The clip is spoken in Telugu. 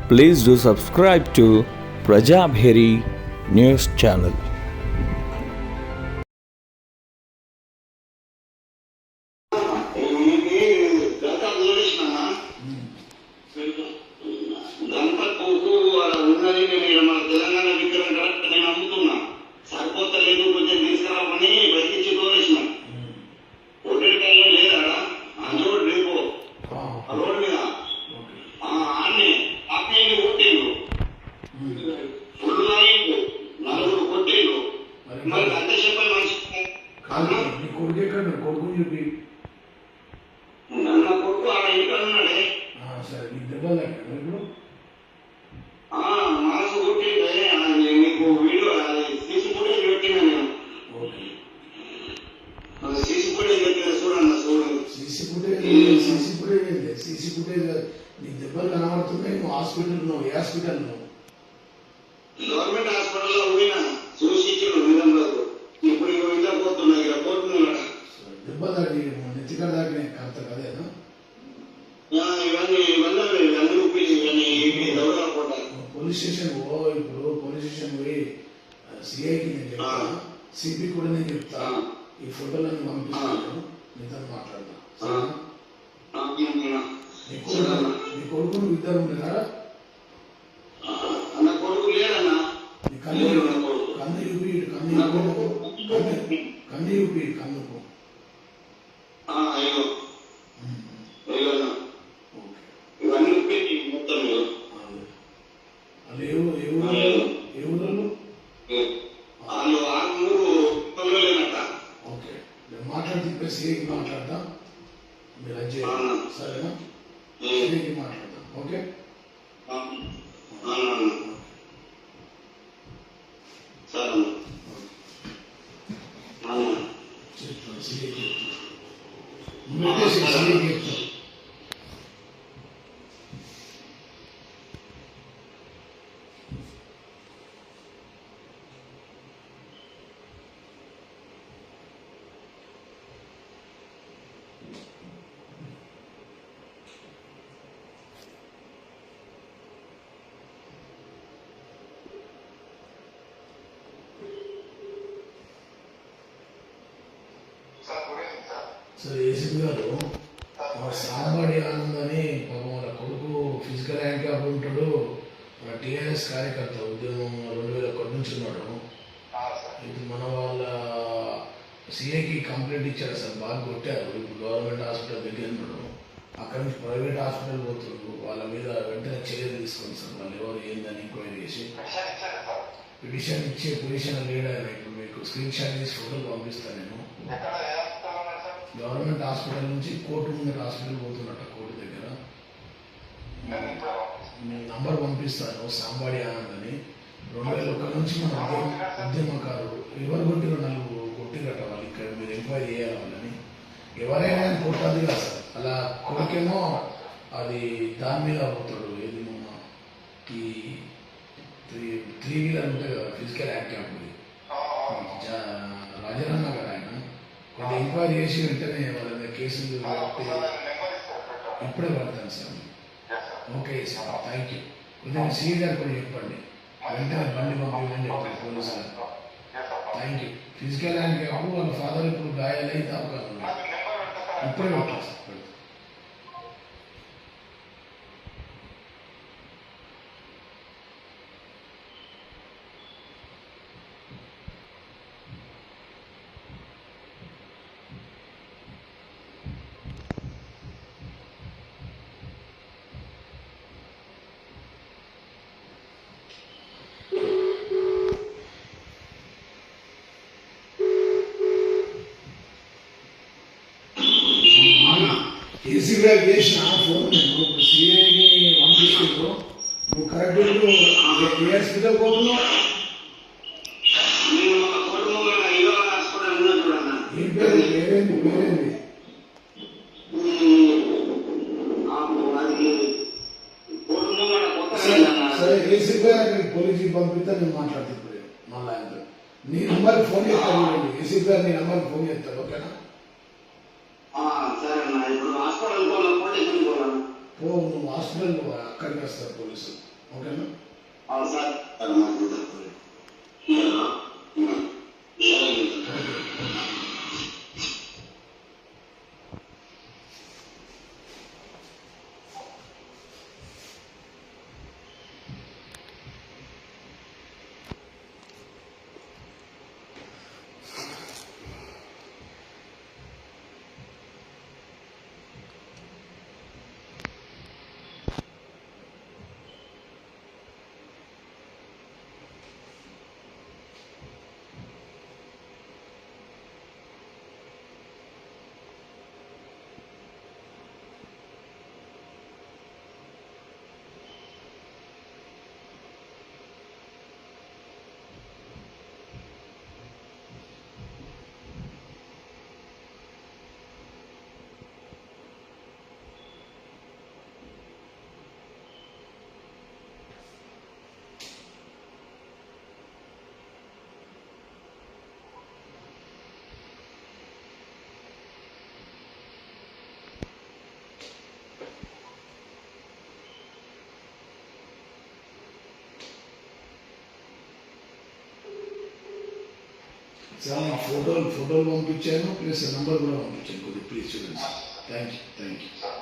Please do subscribe to Prajabheri News Channel. దెబ్బలు కనబడుతున్నాయి. నువ్వు హాస్పిటల్ గవర్నమెంట్ హాస్పిటల్లో పోయినా చూసిచ్చాడు నిజంగారు. ఇప్పుడు ఇలా పోతున్నాయి పోతున్నాడు దెబ్బ దాడి నెత్తికాడ దాకా అంత కదేనా పోలీస్ స్టేషన్ ఇప్పుడు పోలీస్ స్టేషన్ పోయి సిఐకి నేను చెప్తా, సిపి కూడా నేను చెప్తా. ఈ ఫోటోలను పంపిస్తాను, నీతో మాట్లాడతా. నీ కొడుకును ఇద్దరు ఉన్నారా? కొడుకు లేదన్నా. కన్ను యూపి కన్నుకు ఇవన్నీ మొత్తం వాళ్ళు ఆరు లేనట. ఓకే, మాట్లాడి తిప్పేసి మాట్లాడదాం. మీరు అది సరేనా? మాట్లాడదాం. ఓకే సరే, ఏసీపీ గారు సాంబాడి ఆనంద్ అని పాపం వాళ్ళ కొడుకు ఫిజికల్ హ్యాండిక్యాప్ ఉంటాడు. మన టీఆర్ఎస్ కార్యకర్త, ఉద్యమం 2001 నుంచి ఉన్నాడు. ఇది మన వాళ్ళ సిఐకి కంప్లైంట్ ఇచ్చాడు సార్, బాగా కొట్టారు. ఇప్పుడు గవర్నమెంట్ హాస్పిటల్ దగ్గర ఉన్నాడు, అక్కడి నుంచి ప్రైవేట్ హాస్పిటల్ పోతున్నారు. వాళ్ళ మీద వెంటనే చర్యలు తీసుకోండి సార్. వాళ్ళు ఎవరు ఏందని ఎంక్వైరీ చేసి పిటిషన్ ఇచ్చే పొజిషన్ లేడని ఇప్పుడు మీకు స్క్రీన్ షాట్ తీసి ఫోటోలు పంపిస్తాను నేను. గవర్నమెంట్ హాస్పిటల్ నుంచి కోర్టు ముందర హాస్పిటల్ పోతున్నట్ట, కోర్టు దగ్గర. నేను నంబర్ పంపిస్తాను, సాంబాడి ఆనంద్ అని. 2001 నుంచి మన ఉద్యమకారుడు. ఎవరు కొట్టిన 4 కొట్టిరట వాళ్ళు. ఇక్కడ మీరు ఎంక్వైరీ చేయాలి వాళ్ళని. ఎవరైనా కొట్టదు కదా సార్. అలా కొడుకేమో అది దాని మీద పోతాడు. ఏది మన ఈ 3 వీలర్ ఉంటాయి కదా, ఫిజికల్ యాక్టివ్ రాజరన్న గారు. ఆయన కొంచెం ఎంక్వైరీ చేసి వెంటనే వాళ్ళ మీద కేసులు ఇప్పుడే పడతాను sir. Okay sir, thank you. కొంచెం సిఐ గారు కూడా చెప్పండి, వెంటనే బండి పంపించమని చెప్పండి పోలీసు గారు. Thank you. ఫిజికల్ హ్యాండిక్యాప్ వాళ్ళ ఫాదర్ ఇప్పుడు గాయాలై అవకాశం ఇప్పుడే పెట్టాలి సార్. ఏసీగా చేసిన ఫోన్ నేను సిఐని పంపిస్తూ నువ్వు కరెక్ట్ ఏ హాస్పిటల్ పోతున్నావు? ఏం పేరు? పేరేంటి? సరే, ఏసీగా పోలీసుకి పంపిస్తా, నేను మాట్లాడుతాను. మళ్ళీ నీ నంబర్కి ఫోన్ చేస్తాను. ఏసీగా నీ నంబర్కి ఫోన్ చేస్తాను. ఓకేనా? సరే అన్న, ఇప్పుడు హాస్పిటల్ పోవాలా? నువ్వు హాస్పిటల్ అక్కడికి వస్తారు పోలీసులు. ఓకేనా? సార్ మాకు తప్పదు. సార్ నా ఫోటోలు పంపించాను, ప్లస్ నెంబర్ కూడా పంపించాను. కొద్దిగా ప్లీజ్ చూడండి సార్. Thank you.